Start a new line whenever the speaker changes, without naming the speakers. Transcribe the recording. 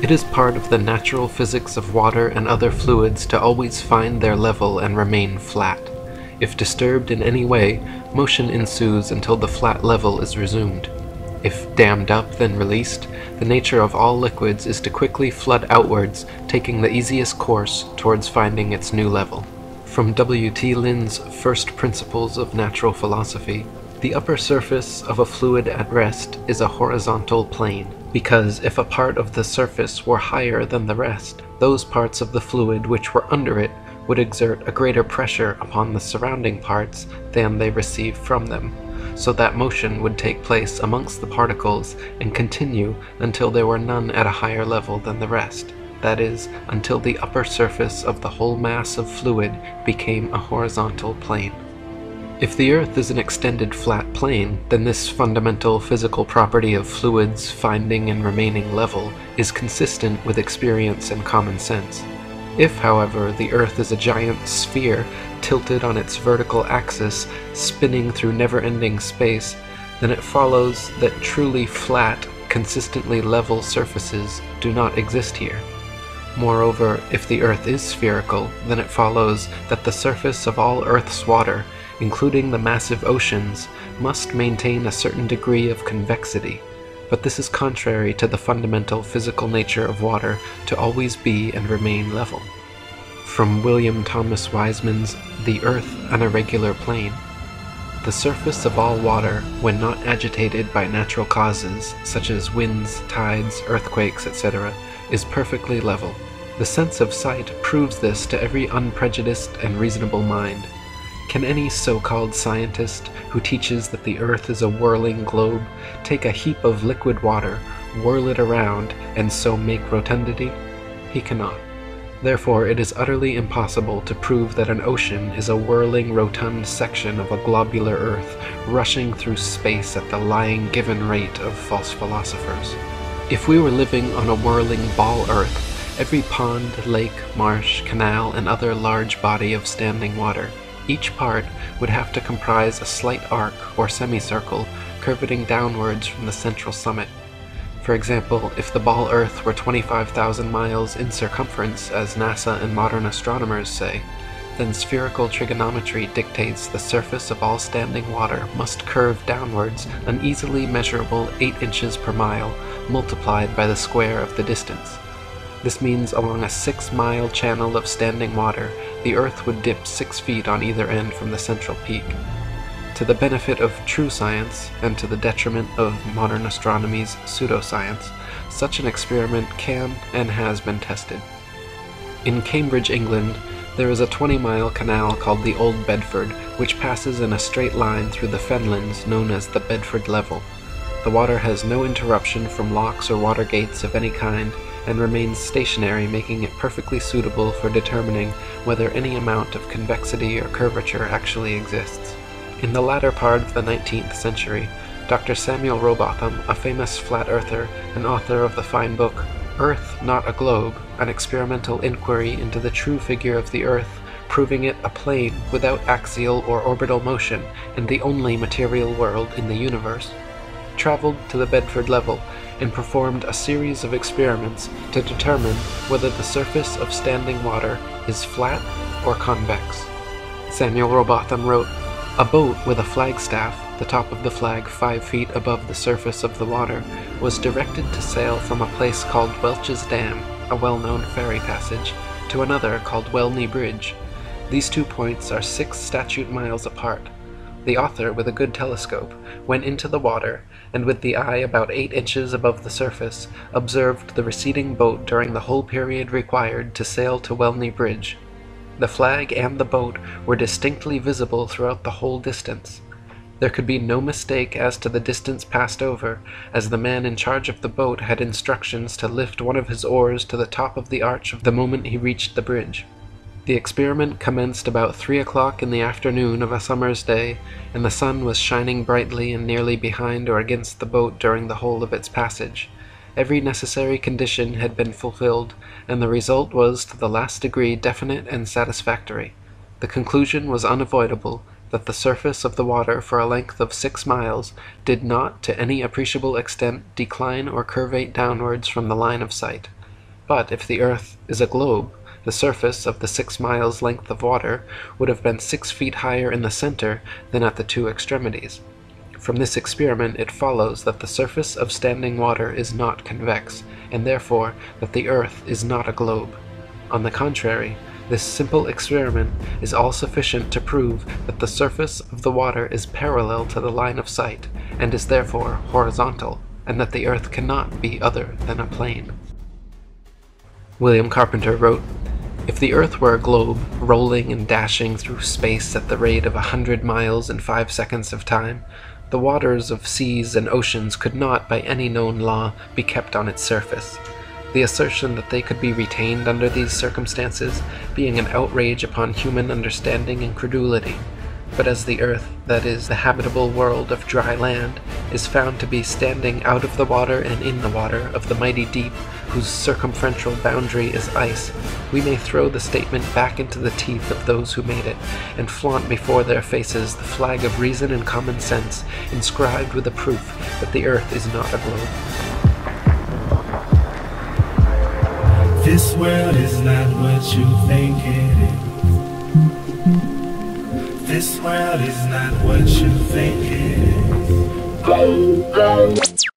It is part of the natural physics of water and other fluids to always find their level and remain flat. If disturbed in any way, motion ensues until the flat level is resumed. If dammed up then released, the nature of all liquids is to quickly flood outwards, taking the easiest course towards finding its new level. From W.T. Lynn's First Principles of Natural Philosophy, the upper surface of a fluid at rest is a horizontal plane, because if a part of the surface were higher than the rest, those parts of the fluid which were under it would exert a greater pressure upon the surrounding parts than they receive from them, so that motion would take place amongst the particles and continue until there were none at a higher level than the rest, that is, until the upper surface of the whole mass of fluid became a horizontal plane. If the Earth is an extended flat plane, then this fundamental physical property of fluids finding and remaining level is consistent with experience and common sense. If, however, the Earth is a giant sphere tilted on its vertical axis, spinning through never-ending space, then it follows that truly flat, consistently level surfaces do not exist here. Moreover, if the Earth is spherical, then it follows that the surface of all Earth's water, including the massive oceans, must maintain a certain degree of convexity, but this is contrary to the fundamental physical nature of water to always be and remain level. From William Thomas Wiseman's The Earth an Irregular Plane, the surface of all water, when not agitated by natural causes, such as winds, tides, earthquakes, etc., is perfectly level. The sense of sight proves this to every unprejudiced and reasonable mind. Can any so-called scientist who teaches that the Earth is a whirling globe take a heap of liquid water, whirl it around, and so make rotundity? He cannot. Therefore, it is utterly impossible to prove that an ocean is a whirling rotund section of a globular Earth rushing through space at the lying given rate of false philosophers. If we were living on a whirling ball Earth, every pond, lake, marsh, canal, and other large body of standing water, each part would have to comprise a slight arc or semicircle curveting downwards from the central summit. For example, if the ball Earth were 25,000 miles in circumference, as NASA and modern astronomers say, then spherical trigonometry dictates the surface of all standing water must curve downwards an easily measurable 8 inches per mile, multiplied by the square of the distance. This means along a 6-mile channel of standing water, the Earth would dip 6 feet on either end from the central peak. To the benefit of true science, and to the detriment of modern astronomy's pseudoscience, such an experiment can and has been tested. In Cambridge, England, there is a 20-mile canal called the Old Bedford, which passes in a straight line through the fenlands known as the Bedford Level. The water has no interruption from locks or water gates of any kind, and remains stationary, making it perfectly suitable for determining whether any amount of convexity or curvature actually exists. In the latter part of the 19th century, Dr. Samuel Rowbotham, a famous flat earther and author of the fine book Earth Not a Globe, an experimental inquiry into the true figure of the Earth, proving it a plane without axial or orbital motion and the only material world in the universe, traveled to the Bedford Level and performed a series of experiments to determine whether the surface of standing water is flat or convex. Samuel Rowbotham wrote, "A boat with a flagstaff, the top of the flag 5 feet above the surface of the water, was directed to sail from a place called Welch's Dam, a well-known ferry passage, to another called Welney Bridge. These 2 points are 6 statute miles apart. The author, with a good telescope, went into the water, and with the eye about 8 inches above the surface, observed the receding boat during the whole period required to sail to Welney Bridge. The flag and the boat were distinctly visible throughout the whole distance. There could be no mistake as to the distance passed over, as the man in charge of the boat had instructions to lift one of his oars to the top of the arch the moment he reached the bridge. The experiment commenced about 3 o'clock in the afternoon of a summer's day, and the sun was shining brightly and nearly behind or against the boat during the whole of its passage. Every necessary condition had been fulfilled, and the result was to the last degree definite and satisfactory. The conclusion was unavoidable, that the surface of the water for a length of 6 miles did not to any appreciable extent decline or curvate downwards from the line of sight. But if the Earth is a globe, the surface of the 6 miles length of water would have been 6 feet higher in the center than at the 2 extremities. From this experiment it follows that the surface of standing water is not convex, and therefore that the Earth is not a globe. On the contrary, this simple experiment is all sufficient to prove that the surface of the water is parallel to the line of sight, and is therefore horizontal, and that the Earth cannot be other than a plane. William Carpenter wrote, "If the Earth were a globe, rolling and dashing through space at the rate of 100 miles in 5 seconds of time, the waters of seas and oceans could not, by any known law, be kept on its surface. The assertion that they could be retained under these circumstances being an outrage upon human understanding and credulity. But as the Earth, that is, the habitable world of dry land, is found to be standing out of the water and in the water of the mighty deep, whose circumferential boundary is ice, we may throw the statement back into the teeth of those who made it, and flaunt before their faces the flag of reason and common sense, inscribed with a proof that the Earth is not a globe."
This world is not what you think it is. This world is not what you think it is.